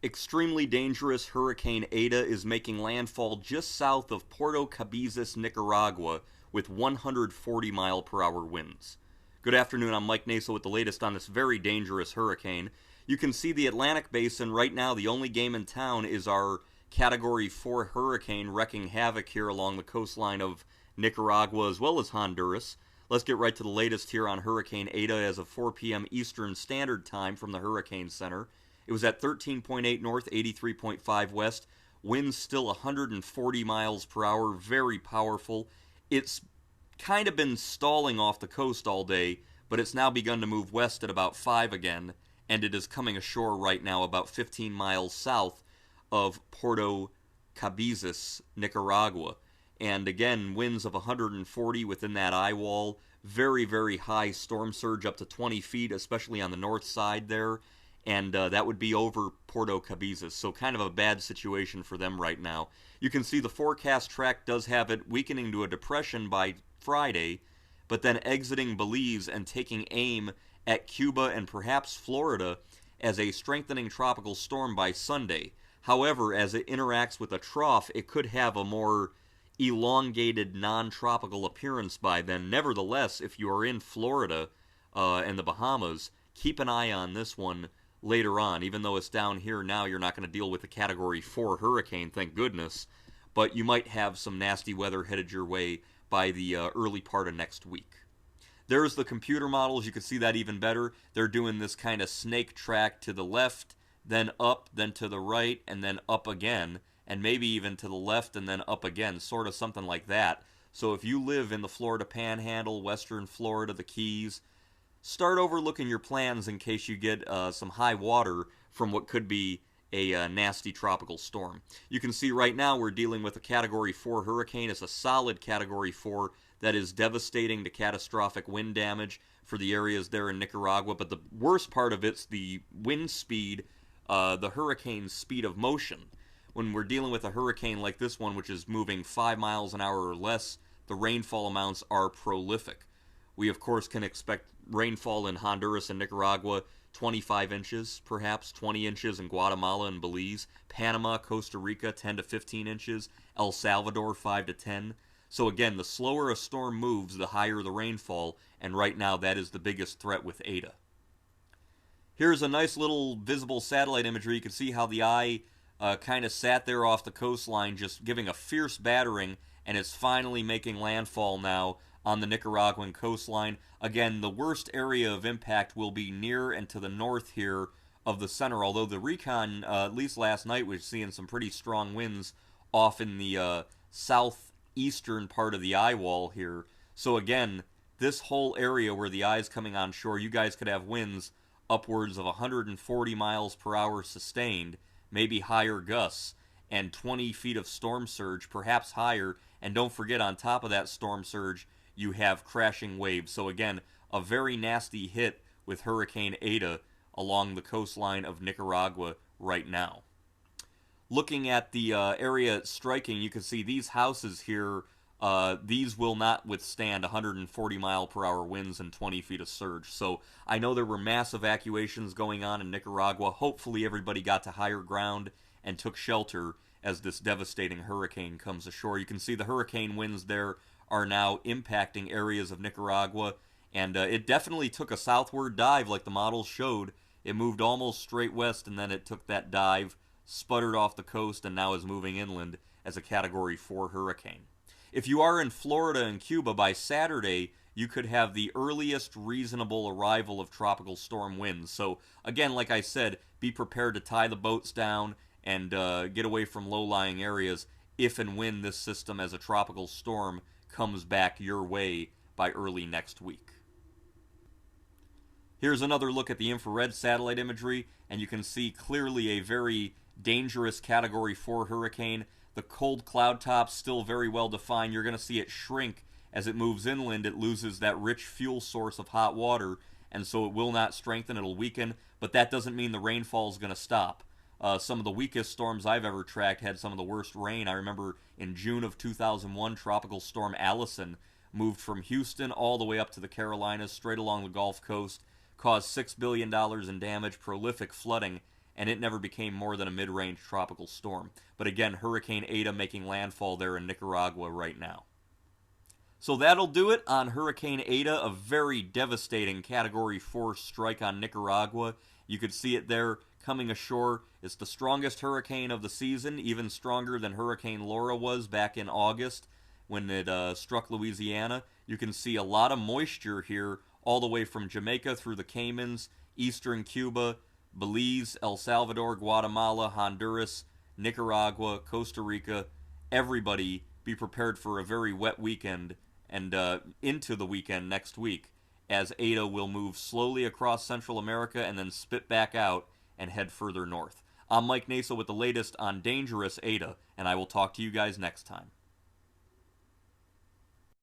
Extremely dangerous Hurricane Eta is making landfall just south of Puerto Cabezas, Nicaragua, with 140-mile-per-hour winds. Good afternoon, I'm Mike Nasa with the latest on this very dangerous hurricane. You can see the Atlantic Basin right now. The only game in town is our Category 4 hurricane wreaking havoc here along the coastline of Nicaragua as well as Honduras. Let's get right to the latest here on Hurricane Eta as of 4 p.m. Eastern Standard Time from the Hurricane Center. It was at 13.8 north, 83.5 west. Winds still 140 miles per hour, very powerful. It's kind of been stalling off the coast all day, but it's now begun to move west at about 5 again, and it is coming ashore right now about 15 miles south of Puerto Cabezas, Nicaragua. And again, winds of 140 within that eye wall. Very, very high storm surge up to 20 feet, especially on the north side there. And that would be over Puerto Cabezas, so kind of a bad situation for them right now. You can see the forecast track does have it weakening to a depression by Friday, but then exiting Belize and taking aim at Cuba and perhaps Florida as a strengthening tropical storm by Sunday. However, as it interacts with a trough, it could have a more elongated non-tropical appearance by then. Nevertheless, if you are in Florida and the Bahamas, keep an eye on this one later on. Even though it's down here now, you're not going to deal with a Category 4 hurricane, thank goodness, but you might have some nasty weather headed your way by the early part of next week. There's the computer models. You can see that even better. They're doing this kind of snake track to the left, then up, then to the right, and then up again, and maybe even to the left and then up again, sort of something like that. So if you live in the Florida Panhandle, Western Florida, the Keys, start overlooking your plans in case you get some high water from what could be a nasty tropical storm. You can see right now we're dealing with a Category 4 hurricane. It's a solid Category 4 that is devastating to catastrophic wind damage for the areas there in Nicaragua. But the worst part of it's the wind speed, the hurricane's speed of motion. When we're dealing with a hurricane like this one, which is moving 5 miles an hour or less, the rainfall amounts are prolific. We, of course, can expect rainfall in Honduras and Nicaragua, 25 inches, perhaps 20 inches in Guatemala and Belize, Panama, Costa Rica, 10 to 15 inches, El Salvador, 5 to 10. So again, the slower a storm moves, the higher the rainfall, and right now that is the biggest threat with Eta. Here's a nice little visible satellite imagery. You can see how the eye kind of sat there off the coastline, just giving a fierce battering, and it's finally making landfall now on the Nicaraguan coastline. Again, the worst area of impact will be near and to the north here of the center, although the recon, at least last night, was seeing some pretty strong winds off in the southeastern part of the eye wall here. So again, this whole area where the eye is coming on shore, you guys could have winds upwards of 140 miles per hour sustained, maybe higher gusts, and 20 feet of storm surge, perhaps higher. And don't forget, on top of that storm surge, you have crashing waves. So again, a very nasty hit with Hurricane Eta along the coastline of Nicaragua right now. Looking at the area it's striking, you can see these houses here, these will not withstand 140 mile per hour winds and 20 feet of surge. So I know there were mass evacuations going on in Nicaragua. Hopefully everybody got to higher ground and took shelter as this devastating hurricane comes ashore. You can see the hurricane winds there are now impacting areas of Nicaragua, and it definitely took a southward dive like the models showed. It moved almost straight west, and then it took that dive, sputtered off the coast, and now is moving inland as a Category 4 hurricane. If you are in Florida and Cuba, by Saturday, you could have the earliest reasonable arrival of tropical storm winds. So again, like I said, be prepared to tie the boats down and get away from low-lying areas if and when this system as a tropical storm comes back your way by early next week. Here's another look at the infrared satellite imagery, and you can see clearly a very dangerous Category 4 hurricane. The cold cloud top's still very well defined. You're going to see it shrink as it moves inland. It loses that rich fuel source of hot water, and so it will not strengthen, it'll weaken, but that doesn't mean the rainfall is going to stop. Some of the weakest storms I've ever tracked had some of the worst rain. I remember in June of 2001, Tropical Storm Allison moved from Houston all the way up to the Carolinas, straight along the Gulf Coast, caused $6 billion in damage, prolific flooding, and it never became more than a mid-range tropical storm. But again, Hurricane Eta making landfall there in Nicaragua right now. So that'll do it on Hurricane Eta, a very devastating Category 4 strike on Nicaragua. You could see it there coming ashore. It's the strongest hurricane of the season, even stronger than Hurricane Laura was back in August when it struck Louisiana. You can see a lot of moisture here all the way from Jamaica through the Caymans, eastern Cuba, Belize, El Salvador, Guatemala, Honduras, Nicaragua, Costa Rica. Everybody be prepared for a very wet weekend and into the weekend next week, as Eta will move slowly across Central America and then spit back out and head further north. I'm Mike Nasa with the latest on dangerous Eta, and I will talk to you guys next time.